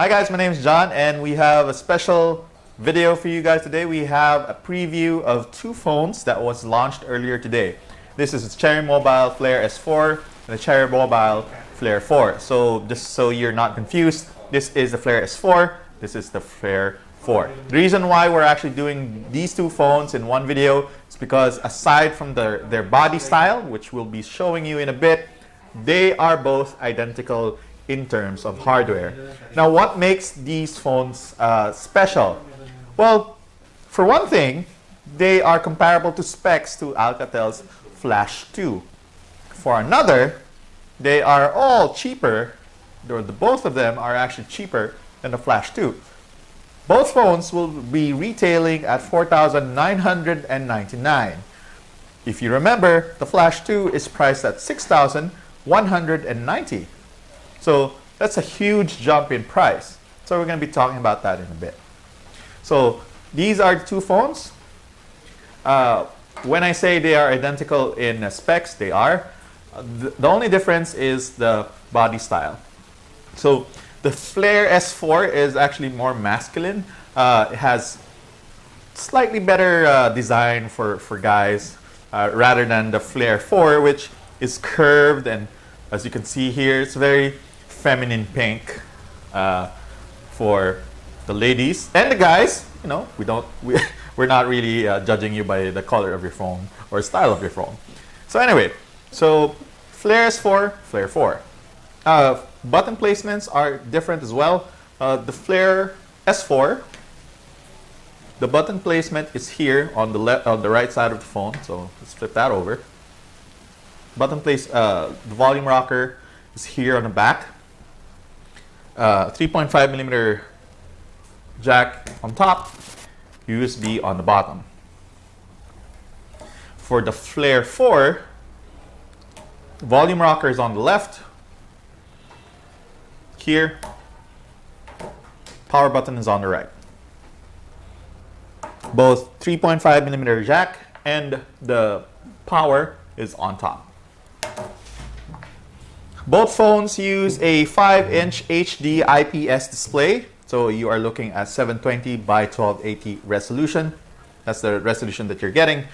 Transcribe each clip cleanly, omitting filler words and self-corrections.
Hi guys, my name is John and we have a special video for you guys today. We have a preview of two phones that was launched earlier today. This is the Cherry Mobile Flare S4 and the Cherry Mobile Flare 4. So just so you're not confused, this is the Flare S4, this is the Flare 4. The reason why we're actually doing these two phones in one video is because aside from their body style, which we'll be showing you in a bit, they are both identical in terms of hardware. Now, what makes these phones special? Well, for one thing, they are comparable to specs to Alcatel's Flash 2. For another, they are all cheaper, or both of them are actually cheaper than the Flash 2. Both phones will be retailing at $4,999. If you remember, the Flash 2 is priced at $6,190. So that's a huge jump in price. So we're going to be talking about that in a bit. So these are the two phones. When I say they are identical in specs, they are. The only difference is the body style. So the Flare S4 is actually more masculine. It has slightly better design for guys rather than the Flare 4, which is curved, and as you can see here, it's very feminine pink for the ladies and the guys. You know, we're not really judging you by the color of your phone or style of your phone. So anyway, so Flare S4, Flare 4. Button placements are different as well. The Flare S4, the button placement is here on the right side of the phone. So let's flip that over. The volume rocker is here on the back. 3.5mm jack on top, USB on the bottom. For the Flare 4, volume rocker is on the left. Here, power button is on the right. Both 3.5mm jack and the power is on top. Both phones use a 5-inch HD IPS display, so you are looking at 720 by 1280 resolution. That's the resolution that you're getting.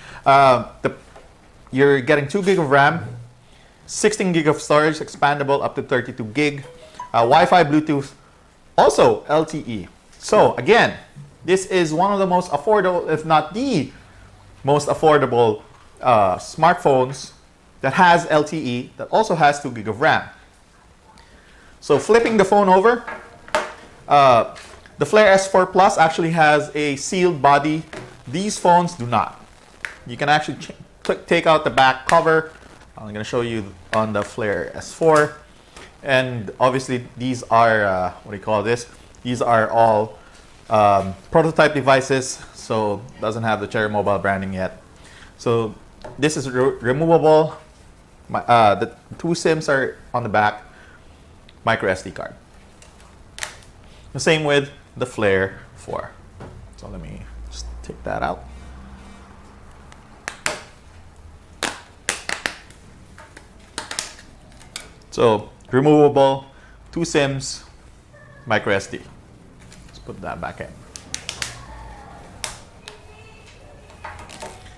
You're getting 2 gig of RAM, 16 gig of storage, expandable up to 32 gig. Wi-Fi, Bluetooth, also LTE. So again, this is one of the most affordable, if not the most affordable smartphones that has LTE, that also has 2 gig of RAM. So flipping the phone over, the Flare S4 Plus actually has a sealed body. These phones do not. You can actually take out the back cover. I'm going to show you on the Flare S4. And obviously these are, what do you call this? These are all prototype devices, so doesn't have the Cherry Mobile branding yet. So this is removable. The two SIMs are on the back, micro SD card. The same with the Flare 4. So let me just take that out. So removable, two SIMs, micro SD. Let's put that back in.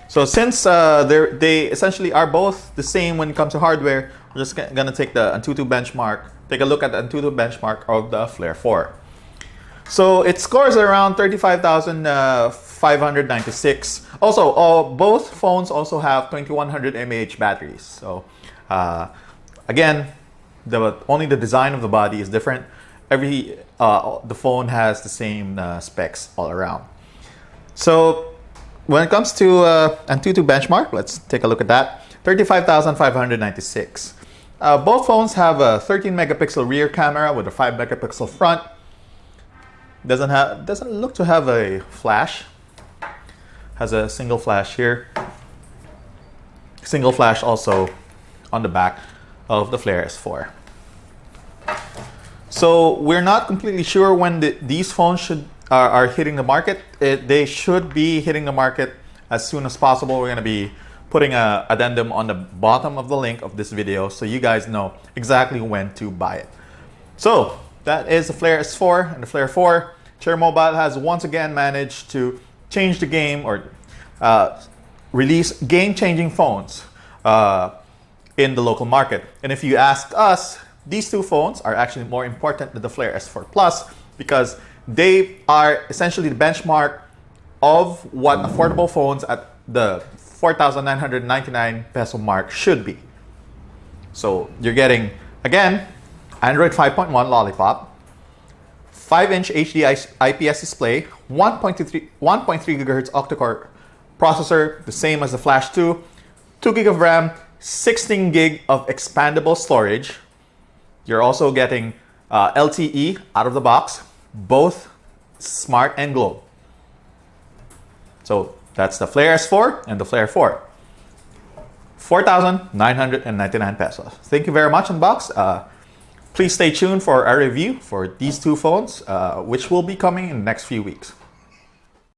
So since they essentially are both the same when it comes to hardware, we're just gonna take the Antutu benchmark, take a look at the Antutu benchmark of the Flare 4. So it scores around 35,596. Also, both phones also have 2100 mAh batteries. So again, only the design of the body is different. The phone has the same specs all around. So when it comes to Antutu benchmark, let's take a look at that. 35,596. Both phones have a 13 megapixel rear camera with a 5 megapixel front. Doesn't look to have a flash. Has a single flash here. Single flash also on the back of the Flare S4. So we're not completely sure when these phones are hitting the market. They should be hitting the market as soon as possible. We're going to be putting an addendum on the bottom of the link of this video so you guys know exactly when to buy it. So that is the Flare S4 and the Flare 4. Cherry Mobile has once again managed to change the game or release game-changing phones in the local market. And if you ask us, these two phones are actually more important than the Flare S4 Plus because they are essentially the benchmark of what affordable phones at the 4,999 peso mark should be. So you're getting, again, Android 5.1 Lollipop, 5-inch HD IPS display, 1.3 GHz octa-core processor, the same as the Flash 2, 2 GB of RAM, 16 GB of expandable storage. You're also getting LTE out of the box, both smart and glow. So that's the Flare S4 and the Flare 4. 4,999 pesos. Thank you very much, Unbox. Please stay tuned for our review for these two phones, which will be coming in the next few weeks.